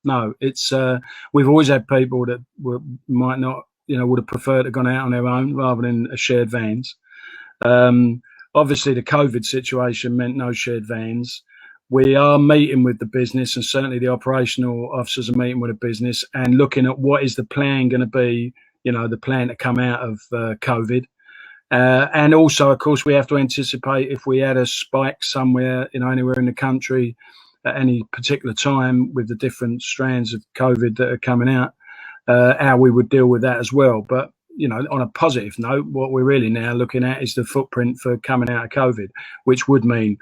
No, it's we've always had people that might not, would have preferred to gone out on their own rather than shared vans. Obviously, the COVID situation meant no shared vans. We are meeting with the business, and certainly the operational officers are meeting with the business and looking at what is the plan going to be, the plan to come out of COVID. And also, of course, we have to anticipate if we had a spike somewhere, anywhere in the country at any particular time with the different strands of COVID that are coming out, how we would deal with that as well. But, on a positive note, what we're really now looking at is the footprint for coming out of COVID, which would mean,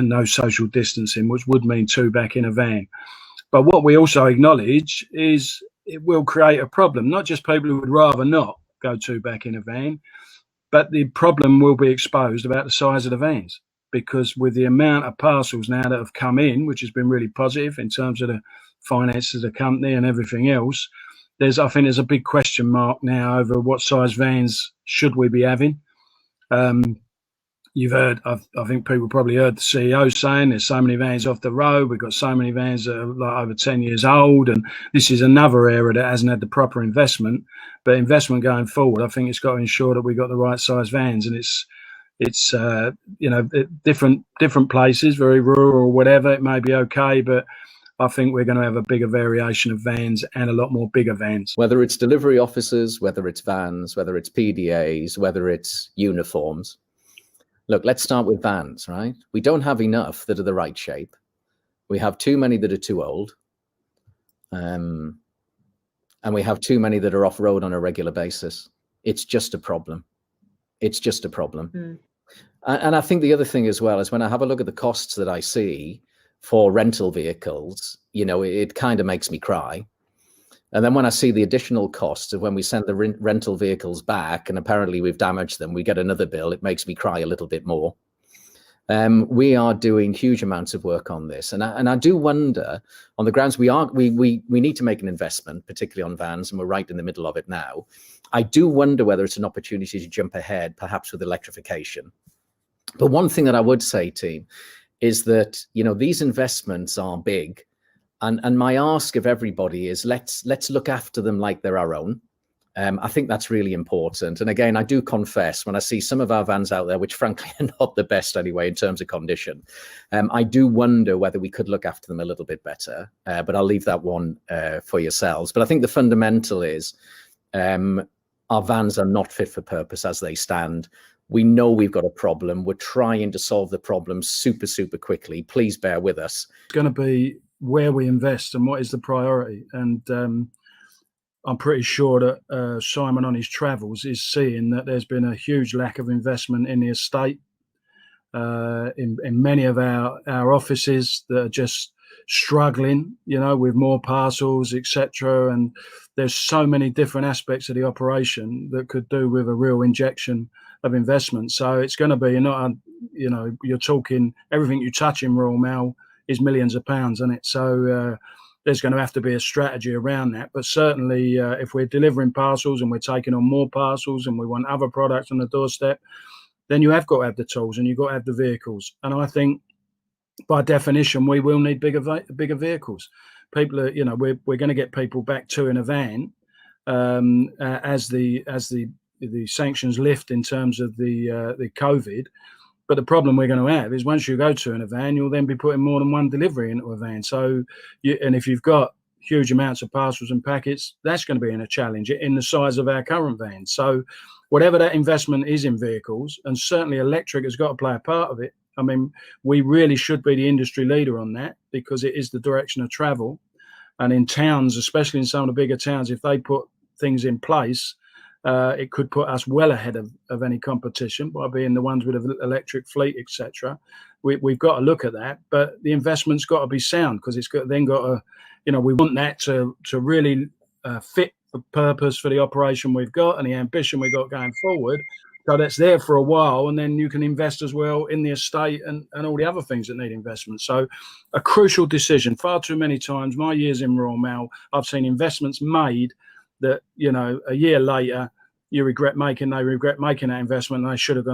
no social distancing, which would mean 2 back in a van. But what we also acknowledge is it will create a problem, not just people who would rather not go 2 back in a van, but the problem will be exposed about the size of the vans, because with the amount of parcels now that have come in, which has been really positive in terms of the finances of the company and everything else, I think there's a big question mark now over what size vans should we be having. You've heard, I think people probably heard the CEO saying there's so many vans off the road. We've got so many vans that are like over 10 years old. And this is another area that hasn't had the proper investment. But investment going forward, I think it's got to ensure that we've got the right size vans. And it's different places, very rural or whatever, it may be okay. But I think we're going to have a bigger variation of vans and a lot more bigger vans. Whether it's delivery officers, whether it's vans, whether it's PDAs, whether it's uniforms. Look, let's start with vans, right? We don't have enough that are the right shape. We have too many that are too old. And we have too many that are off-road on a regular basis. It's just a problem. It's just a problem. Mm. And I think the other thing as well is when I have a look at the costs that I see for rental vehicles, it kind of makes me cry. And then when I see the additional costs of when we send the rental vehicles back and apparently we've damaged them, we get another bill, it makes me cry a little bit more. We are doing huge amounts of work on this. And I do wonder, on the grounds we need to make an investment, particularly on vans, and we're right in the middle of it now. I do wonder whether it's an opportunity to jump ahead, perhaps with electrification. But one thing that I would say, team, is that, these investments are big. And my ask of everybody is let's look after them like they're our own. I think that's really important. And again, I do confess, when I see some of our vans out there, which frankly are not the best anyway in terms of condition, I do wonder whether we could look after them a little bit better. But I'll leave that one for yourselves. But I think the fundamental is our vans are not fit for purpose as they stand. We know we've got a problem. We're trying to solve the problem super, super quickly. Please bear with us. It's going to be where we invest and what is the priority. And I'm pretty sure that Simon on his travels is seeing that there's been a huge lack of investment in the estate, in many of our offices that are just struggling, with more parcels, etc. And there's so many different aspects of the operation that could do with a real injection of investment. So it's going to be you're talking everything you touch in Royal Mail is millions of pounds, isn't it? So there's going to have to be a strategy around that. But certainly if we're delivering parcels and we're taking on more parcels and we want other products on the doorstep, then you have got to have the tools and you've got to have the vehicles. And I think by definition, we will need bigger vehicles. People are, we're going to get people back to in a van as the sanctions lift in terms of the COVID. But the problem we're going to have is once you go to in a van, you'll then be putting more than one delivery into a van. So, and if you've got huge amounts of parcels and packets, that's going to be a challenge in the size of our current vans. So whatever that investment is in vehicles, and certainly electric has got to play a part of it. I mean, we really should be the industry leader on that because it is the direction of travel. And in towns, especially in some of the bigger towns, if they put things in place, it could put us well ahead of any competition by being the ones with an electric fleet, etc. We've got to look at that, but the investment's got to be sound because it's got to, we want that to really fit the purpose for the operation we've got and the ambition we've got going forward. So that's there for a while, and then you can invest as well in the estate and all the other things that need investment. So a crucial decision. Far too many times, my years in Royal Mail, I've seen investments made that, a year later, they regret making that investment, and they should have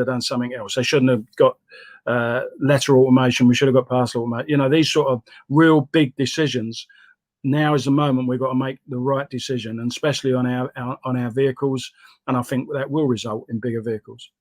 done something else. They shouldn't have got letter automation. We should have got parcel automation. You know, these sort of real big decisions. Now is the moment we've got to make the right decision, and especially on our vehicles. And I think that will result in bigger vehicles.